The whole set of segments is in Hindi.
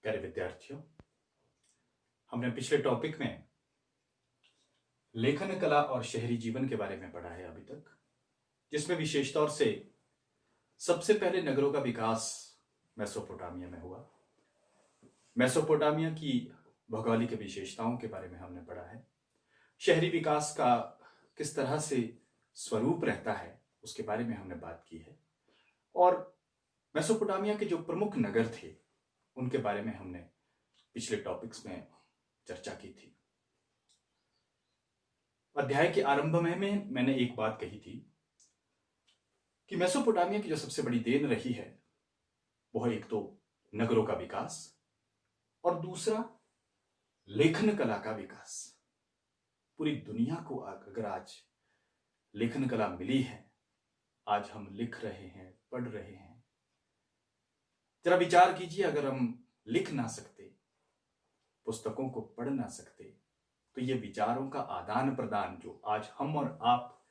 प्यारे विद्यार्थियों, हमने पिछले टॉपिक में लेखन कला और शहरी जीवन के बारे में पढ़ा है अभी तक, जिसमें विशेष तौर से सबसे पहले नगरों का विकास मेसोपोटामिया में हुआ। मेसोपोटामिया की भौगोलिक विशेषताओं के बारे में हमने पढ़ा है। शहरी विकास का किस तरह से स्वरूप रहता है उसके बारे में हमने बात की है, और मेसोपोटामिया के जो प्रमुख नगर थे उनके बारे में हमने पिछले टॉपिक्स में चर्चा की थी। अध्याय के आरंभ में मैंने एक बात कही थी कि मेसोपोटामिया की जो सबसे बड़ी देन रही है वह एक तो नगरों का विकास और दूसरा लेखन कला का विकास। पूरी दुनिया को अगर आज लेखन कला मिली है, आज हम लिख रहे हैं, पढ़ रहे हैं, जरा विचार कीजिए, अगर हम लिख ना सकते, पुस्तकों को पढ़ ना सकते, तो ये विचारों का आदान प्रदान जो आज हम और आप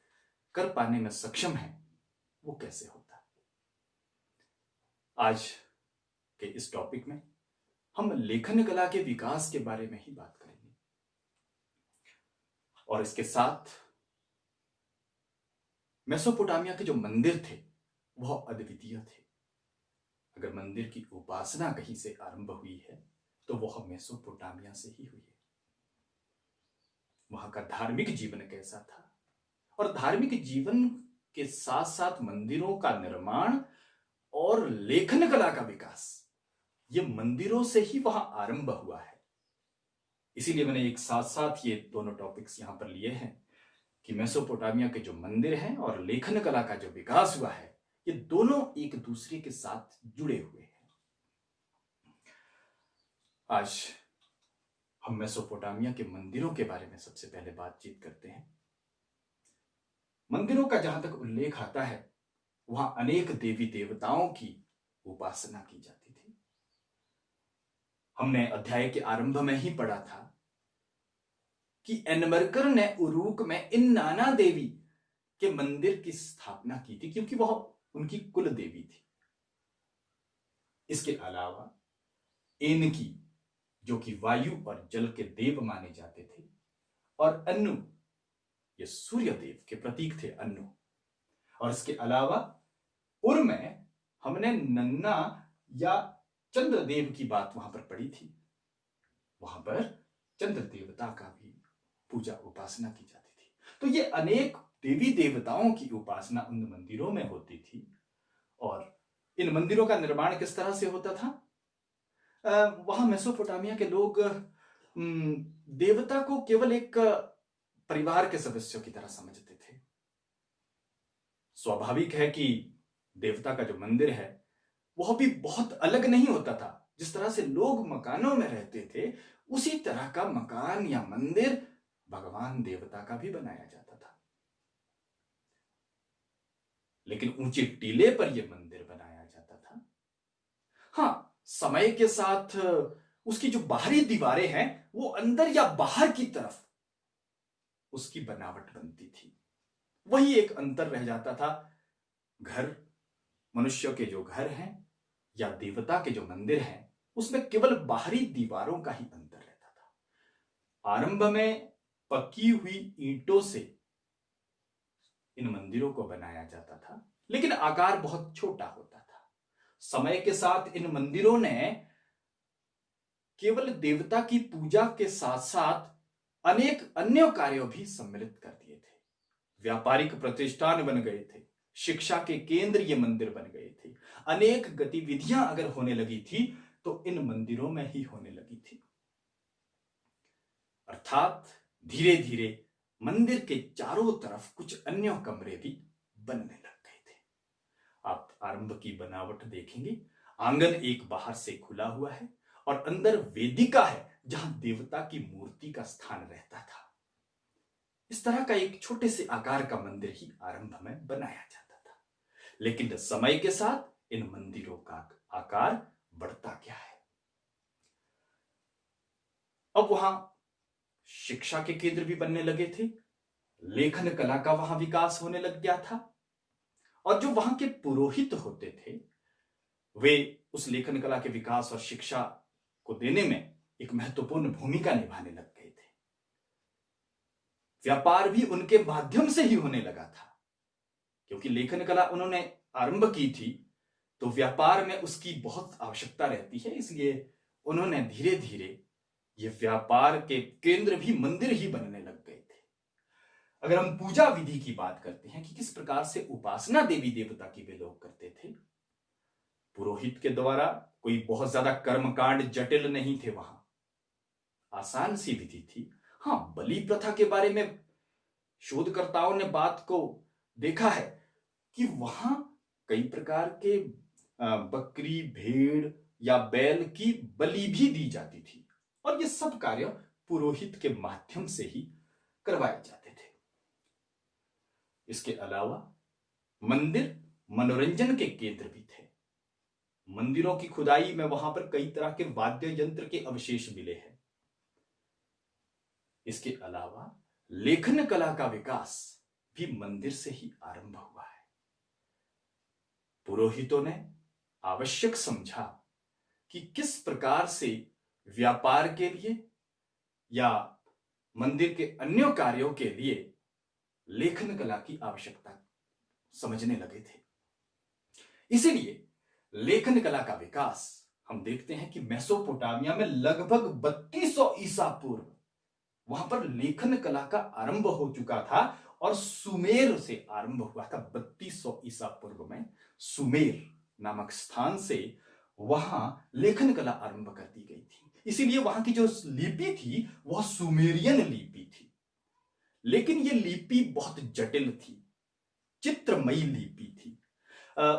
कर पाने में सक्षम हैं वो कैसे होता। आज के इस टॉपिक में हम लेखन कला के विकास के बारे में ही बात करेंगे, और इसके साथ मेसोपोटामिया के जो मंदिर थे वह अद्वितीय थे। अगर मंदिर की उपासना कहीं से आरंभ हुई है तो वह मेसोपोटामिया से ही हुई है। वहां का धार्मिक जीवन कैसा था, और धार्मिक जीवन के साथ साथ मंदिरों का निर्माण और लेखन कला का विकास, ये मंदिरों से ही वहां आरंभ हुआ है। इसीलिए मैंने एक साथ साथ ये दोनों टॉपिक्स यहां पर लिए हैं कि मेसोपोटामिया के जो मंदिर हैं और लेखन कला का जो विकास हुआ है, ये दोनों एक दूसरे के साथ जुड़े हुए हैं। आज हम मेसोपोटामिया के मंदिरों के बारे में सबसे पहले बातचीत करते हैं। मंदिरों का जहां तक उल्लेख आता है, वहां अनेक देवी देवताओं की उपासना की जाती थी। हमने अध्याय के आरंभ में ही पढ़ा था कि एनमरकर ने उरूक में इन नाना देवी के मंदिर की स्थापना की थी, क्योंकि वह उनकी कुल देवी थी। इसके अलावा एनकी, जो कि वायु और जल के देव माने जाते थे, और अन्नु, ये सूर्य देव के प्रतीक थे अन्नु। और इसके अलावा उर में हमने नन्ना या चंद्र देव की बात वहां पर पढ़ी थी। वहां पर चंद्र देवता का भी पूजा उपासना की जाती थी। तो ये अनेक देवी देवताओं की उपासना उन मंदिरों में होती थी। और इन मंदिरों का निर्माण किस तरह से होता था? वहां मेसोपोटामिया के लोग देवता को केवल एक परिवार के सदस्यों की तरह समझते थे। स्वाभाविक है कि देवता का जो मंदिर है वह भी बहुत अलग नहीं होता था। जिस तरह से लोग मकानों में रहते थे, उसी तरह का मकान या मंदिर भगवान देवता का भी बनाया जाता था। लेकिन ऊंचे टीले पर यह मंदिर बनाया जाता था। हां, समय के साथ उसकी जो बाहरी दीवारें हैं वो अंदर या बाहर की तरफ उसकी बनावट बनती थी। वही एक अंतर रह जाता था। घर, मनुष्य के जो घर हैं या देवता के जो मंदिर हैं, उसमें केवल बाहरी दीवारों का ही अंतर रहता था। आरंभ में पक्की हुई ईंटों से इन मंदिरों को बनाया जाता था, लेकिन आकार बहुत छोटा होता था। समय के साथ इन मंदिरों ने केवल देवता की पूजा के साथ साथ अनेक अन्य कार्यों भी सम्मिलित कर दिए थे। व्यापारिक प्रतिष्ठान बन गए थे, शिक्षा के केंद्र ये मंदिर बन गए थे। अनेक गतिविधियां अगर होने लगी थी तो इन मंदिरों में ही होने लगी थी। अर्थात धीरे धीरे मंदिर के चारों तरफ कुछ अन्य कमरे भी बनने लग गए थे। आप आरंभ की बनावट देखेंगे, आंगन एक बाहर से खुला हुआ है और अंदर वेदिका है जहां देवता की मूर्ति का स्थान रहता था। इस तरह का एक छोटे से आकार का मंदिर ही आरंभ में बनाया जाता था। लेकिन समय के साथ इन मंदिरों का आकार बढ़ता गया है। अब वहां शिक्षा के केंद्र भी बनने लगे थे, लेखन कला का वहां विकास होने लग गया था, और जो वहां के पुरोहित होते थे वे उस लेखन कला के विकास और शिक्षा को देने में एक महत्वपूर्ण भूमिका निभाने लग गए थे। व्यापार भी उनके माध्यम से ही होने लगा था, क्योंकि लेखन कला उन्होंने आरंभ की थी, तो व्यापार में उसकी बहुत आवश्यकता रहती है। इसलिए उन्होंने धीरे धीरे ये व्यापार के केंद्र भी मंदिर ही बनने लग गए थे। अगर हम पूजा विधि की बात करते हैं कि किस प्रकार से उपासना देवी देवता की वे लोग करते थे, पुरोहित के द्वारा कोई बहुत ज्यादा कर्मकांड जटिल नहीं थे, वहां आसान सी विधि थी। हां, बलि प्रथा के बारे में शोधकर्ताओं ने बात को देखा है कि वहां कई प्रकार के बकरी, भेड़ या बैल की बलि भी दी जाती थी, और ये सब कार्य पुरोहित के माध्यम से ही करवाए जाते थे। इसके अलावा मंदिर मनोरंजन के केंद्र भी थे। मंदिरों की खुदाई में वहां पर कई तरह के वाद्य यंत्र के अवशेष मिले हैं। इसके अलावा लेखन कला का विकास भी मंदिर से ही आरंभ हुआ है। पुरोहितों ने आवश्यक समझा कि किस प्रकार से व्यापार के लिए या मंदिर के अन्य कार्यों के लिए लेखन कला की आवश्यकता समझने लगे थे। इसीलिए लेखन कला का विकास हम देखते हैं कि मेसोपोटामिया में लगभग 3200 ईसा पूर्व वहां पर लेखन कला का आरंभ हो चुका था, और सुमेर से आरंभ हुआ था। 3200 ईसा पूर्व में सुमेर नामक स्थान से वहां लेखन कला आरंभ कर दी गई थी। इसीलिए वहां की जो लिपि थी वह सुमेरियन लिपि थी, लेकिन यह लिपि बहुत जटिल थी, चित्रमयी लिपि थी।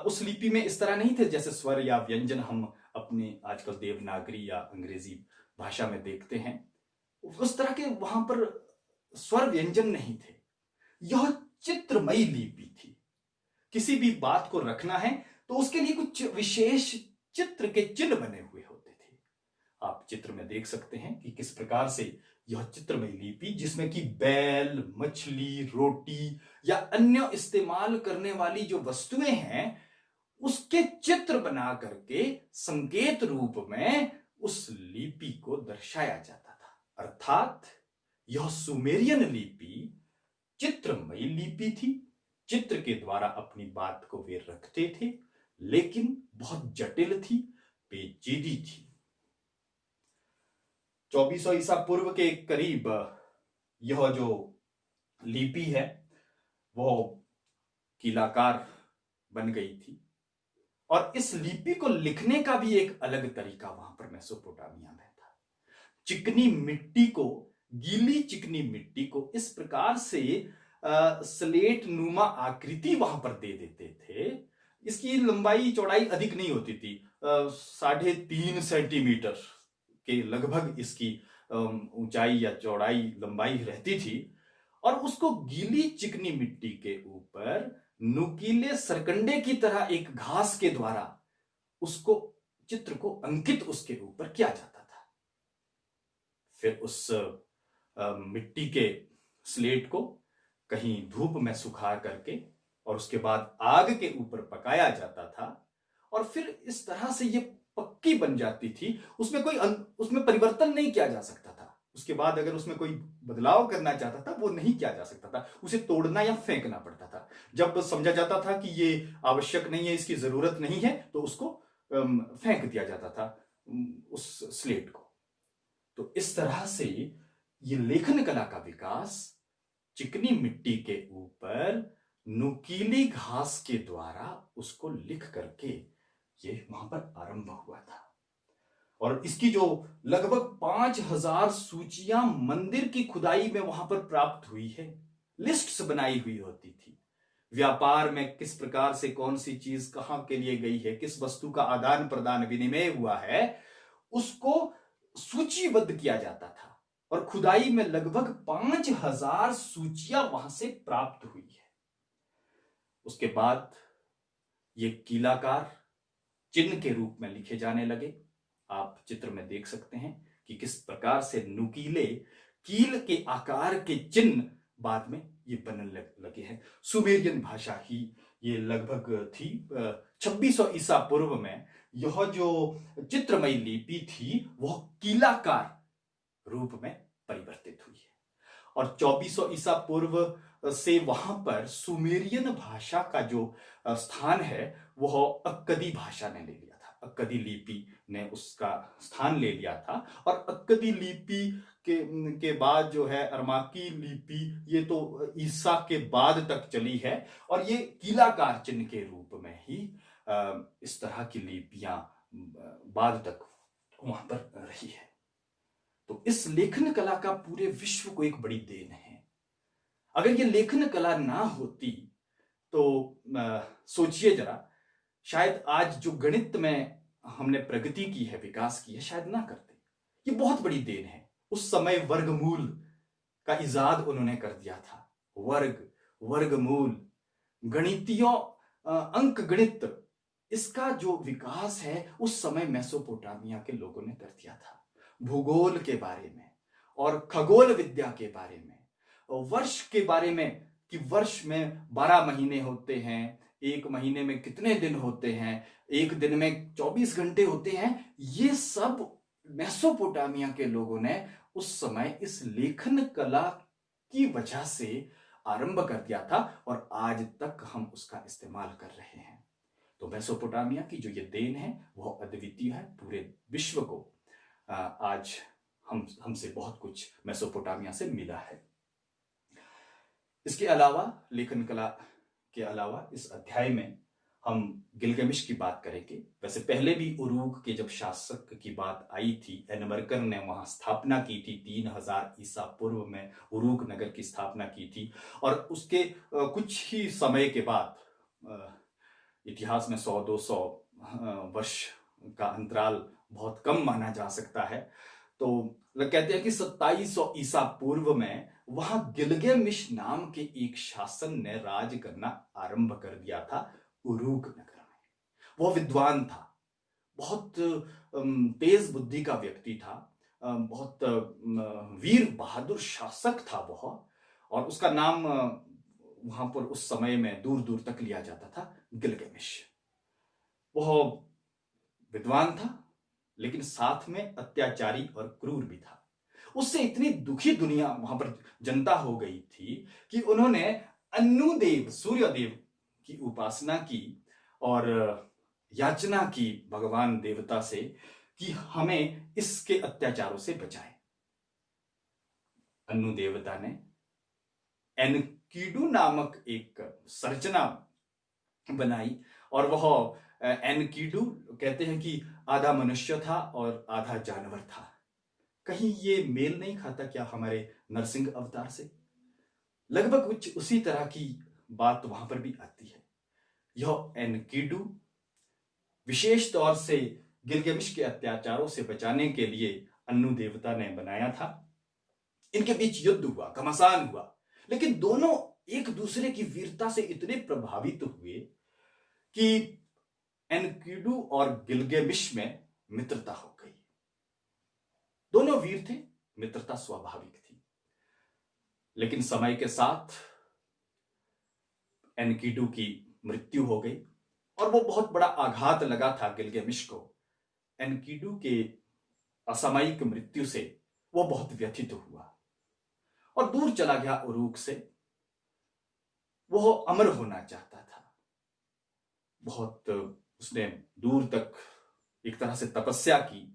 उस लिपि में इस तरह नहीं थे जैसे स्वर या व्यंजन हम अपने आजकल देवनागरी या अंग्रेजी भाषा में देखते हैं। उस तरह के वहां पर स्वर व्यंजन नहीं थे। यह चित्रमयी लिपि थी। किसी भी बात को रखना है तो उसके लिए कुछ विशेष चित्र के चिन्ह बने हुए होते थे। आप चित्र में देख सकते हैं कि किस प्रकार से यह चित्रमयी लिपि, जिसमें कि बैल, मछली, रोटी या अन्य इस्तेमाल करने वाली जो वस्तुएं हैं उसके चित्र बना करके संकेत रूप में उस लिपि को दर्शाया जाता था। अर्थात यह सुमेरियन लिपि चित्रमयी लिपि थी। चित्र के द्वारा अपनी बात को वे रखते थे, लेकिन बहुत जटिल थी, पेचीदी थी। 2400 ईसा पूर्व के करीब यह जो लिपि है वो कीलाकार बन गई थी, और इस लिपि को लिखने का भी एक अलग तरीका वहां पर मेसोपोटामिया में था। चिकनी मिट्टी को, गीली चिकनी मिट्टी को इस प्रकार से स्लेट नुमा आकृति वहां पर दे देते थे। इसकी लंबाई चौड़ाई अधिक नहीं होती थी, 3.5 सेंटीमीटर के लगभग इसकी ऊंचाई या चौड़ाई लंबाई रहती थी, और उसको गीली चिकनी मिट्टी के ऊपर नुकीले सरकंडे की तरह एक घास के द्वारा उसको चित्र को अंकित उसके ऊपर किया जाता था। फिर उस मिट्टी के स्लेट को कहीं धूप में सुखा करके और उसके बाद आग के ऊपर पकाया जाता था, और फिर इस तरह से ये पक्की बन जाती थी। उसमें परिवर्तन नहीं किया जा सकता था। उसके बाद अगर उसमें कोई बदलाव करना चाहता था वो नहीं किया जा सकता था, उसे तोड़ना या फेंकना पड़ता था। जब समझा जाता था कि ये आवश्यक नहीं है, इसकी जरूरत नहीं है, तो उसको फेंक दिया जाता था उस स्लेट को। तो इस तरह से ये लेखन कला का विकास चिकनी मिट्टी के ऊपर नुकीली घास के द्वारा उसको लिख करके ये वहां पर आरंभ हुआ था। और इसकी जो लगभग 5000 सूचियां मंदिर की खुदाई में वहां पर प्राप्त हुई है, लिस्ट्स बनाई हुई होती थी। व्यापार में किस प्रकार से कौन सी चीज कहां के लिए गई है, किस वस्तु का आदान प्रदान विनिमय हुआ है, उसको सूचीबद्ध किया जाता था। और खुदाई में लगभग 5000 सूचियां वहां से प्राप्त हुई है। उसके बाद ये कीलाकार चिन्ह के रूप में लिखे जाने लगे। आप चित्र में देख सकते हैं कि किस प्रकार से नुकीले कील के आकार के चिन्ह बाद में ये बनने लगे हैं। सुमेरियन भाषा ही ये लगभग थी। 2600 ईसा पूर्व में यह जो चित्रमयी लिपि थी वह कीलाकार रूप में परिवर्तित हुई है। और 2400 ईसा पूर्व से वहां पर सुमेरियन भाषा का जो स्थान है वह अक्कदी भाषा ने ले लिया था। अक्कदी लिपि ने उसका स्थान ले लिया था। और अक्कदी लिपि के बाद जो है अरमाकी लिपि, ये तो ईसा के बाद तक चली है। और ये कीलाकार चिन्ह के रूप में ही इस तरह की लिपियां बाद तक वहां पर रही है। तो इस लेखन कला का पूरे विश्व को एक बड़ी देन है। अगर ये लेखन कला ना होती तो सोचिए जरा, शायद आज जो गणित में हमने प्रगति की है, विकास की है, शायद ना करते। ये बहुत बड़ी देन है। उस समय वर्गमूल का इजाद उन्होंने कर दिया था। वर्गमूल, गणितीयों, अंक गणित, इसका जो विकास है उस समय मेसोपोटामिया के लोगों ने कर दिया था। भूगोल के बारे में और खगोल विद्या के बारे में, वर्ष के बारे में कि वर्ष में 12 महीने होते हैं, एक महीने में कितने दिन होते हैं, एक दिन में 24 घंटे होते हैं, ये सब मेसोपोटामिया के लोगों ने उस समय इस लेखन कला की वजह से आरंभ कर दिया था और आज तक हम उसका इस्तेमाल कर रहे हैं। तो मेसोपोटामिया की जो ये देन है वह अद्वितीय है। पूरे विश्व को आज हमसे बहुत कुछ मेसोपोटामिया से मिला है। इसके अलावा, लेखन कला के अलावा, इस अध्याय में हम गिलगमिश की बात करेंगे। वैसे पहले भी उरूक के जब शासक की बात आई थी, एनमरकर ने वहां स्थापना की थी, 3000 ईसा पूर्व में उरूक नगर की स्थापना की थी। और उसके कुछ ही समय के बाद, इतिहास में 100-200 वर्ष का अंतराल बहुत कम माना जा सकता है, तो कहते हैं कि 2700 ईसा पूर्व में वहां गिलगमिश नाम के एक शासन ने राज करना आरंभ कर दिया था उरूक नगर में। वह विद्वान था, बहुत तेज बुद्धि का व्यक्ति था, बहुत वीर बहादुर शासक था वह। और उसका नाम वहां पर उस समय में दूर दूर तक लिया जाता था गिलगमिश। वह विद्वान था लेकिन साथ में अत्याचारी और क्रूर भी था। उससे इतनी दुखी दुनिया वहां पर जनता हो गई थी कि उन्होंने अन्नुदेव, सूर्यदेव की उपासना की और याचना की भगवान देवता से कि हमें इसके अत्याचारों से बचाए। अन्नु देवता ने एनकीडू नामक एक संरचना बनाई और वह एनकीडू कहते हैं कि आधा मनुष्य था और आधा जानवर था। कहीं ये मेल नहीं खाता क्या हमारे नरसिंह अवतार से? लगभग कुछ उसी तरह की बात वहां पर भी आती है। यह एनकीडू विशेष तौर से गिलगमिश के अत्याचारों से बचाने के लिए अन्नु देवता ने बनाया था। इनके बीच युद्ध हुआ, घमासान हुआ, लेकिन दोनों एक दूसरे की वीरता से इतने प्रभावित हुए कि एनकीडू और गिलगमिश में मित्रता हो गई। दोनों वीर थे, मित्रता स्वाभाविक थी। लेकिन समय के साथ एनकीडू की मृत्यु हो गई और वो बहुत बड़ा आघात लगा था गिलगमिश को। एनकीडू के असामयिक मृत्यु से वो बहुत व्यथित हुआ और दूर चला गया उरूक से। वो अमर होना चाहता था। बहुत उसने दूर तक एक तरह से तपस्या की,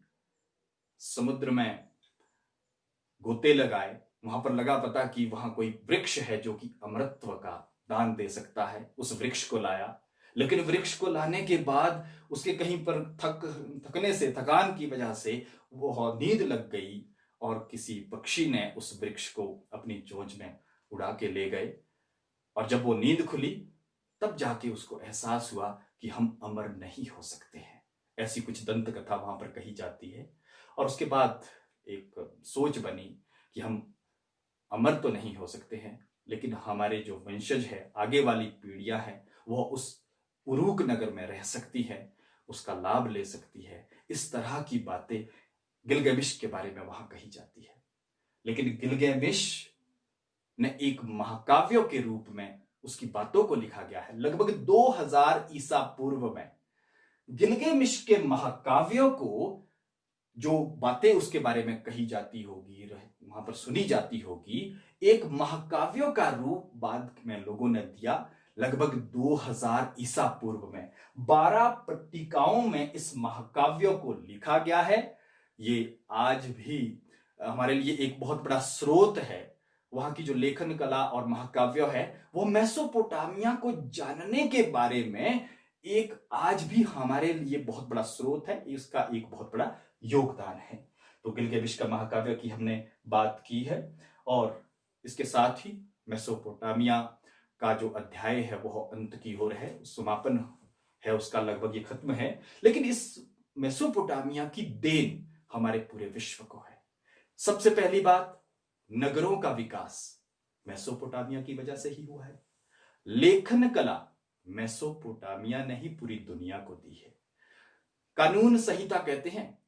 समुद्र में गोते लगाए, वहां पर लगा पता कि वहां कोई वृक्ष है जो कि अमरत्व का दान दे सकता है। उस वृक्ष को लाया, लेकिन वृक्ष को लाने के बाद उसके कहीं पर थकने से, थकान की वजह से वो नींद लग गई और किसी पक्षी ने उस वृक्ष को अपनी चोंच में उड़ा के ले गए। और जब वो नींद खुली तब जाके उसको एहसास हुआ कि हम अमर नहीं हो सकते हैं। ऐसी कुछ दंत कथा वहां पर कही जाती है। और उसके बाद एक सोच बनी कि हम अमर तो नहीं हो सकते हैं, लेकिन हमारे जो वंशज है, आगे वाली पीढ़ियां हैं, वह उस उरूक नगर में रह सकती है, उसका लाभ ले सकती है। इस तरह की बातें गिलगमिश के बारे में वहां कही जाती है। लेकिन गिलगमिश ने एक महाकाव्य के रूप में उसकी बातों को लिखा गया है। लगभग 2000 ईसा पूर्व में गिलगामेश के महाकाव्यों को जो बातें उसके बारे में कही जाती होगी, वहां पर सुनी जाती होगी, एक महाकाव्यों का रूप बाद में लोगों ने दिया। लगभग 2000 ईसा पूर्व में 12 पट्टिकाओं में इस महाकाव्यों को लिखा गया है। ये आज भी हमारे लिए एक बहुत बड़ा स्रोत है। वहां की जो लेखन कला और महाकाव्य है वो मेसोपोटामिया को जानने के बारे में एक आज भी हमारे लिए बहुत बड़ा स्रोत है, इसका एक बहुत बड़ा योगदान है। तो गिलगामेश का महाकाव्य की हमने बात की है और इसके साथ ही मेसोपोटामिया का जो अध्याय है वह अंत की ओर है, समापन है उसका, लगभग ये खत्म है। लेकिन इस मेसोपोटामिया की देन हमारे पूरे विश्व को है। सबसे पहली बात, नगरों का विकास मेसोपोटामिया की वजह से ही हुआ है। लेखन कला मेसोपोटामिया ने ही पूरी दुनिया को दी है। कानून संहिता कहते हैं,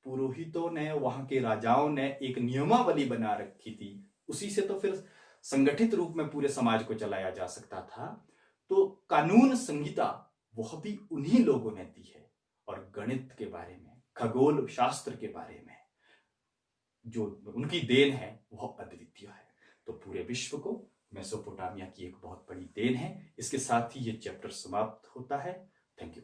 पुरोहितों ने, वहां के राजाओं ने एक नियमावली बना रखी थी, उसी से तो फिर संगठित रूप में पूरे समाज को चलाया जा सकता था। तो कानून संहिता वह भी उन्हीं लोगों ने दी है। और गणित के बारे में, खगोल शास्त्र के बारे में जो उनकी देन है वह अद्वितीय है। तो पूरे विश्व को मेसोपोटामिया की एक बहुत बड़ी देन है। इसके साथ ही ये चैप्टर समाप्त होता है। Thank you.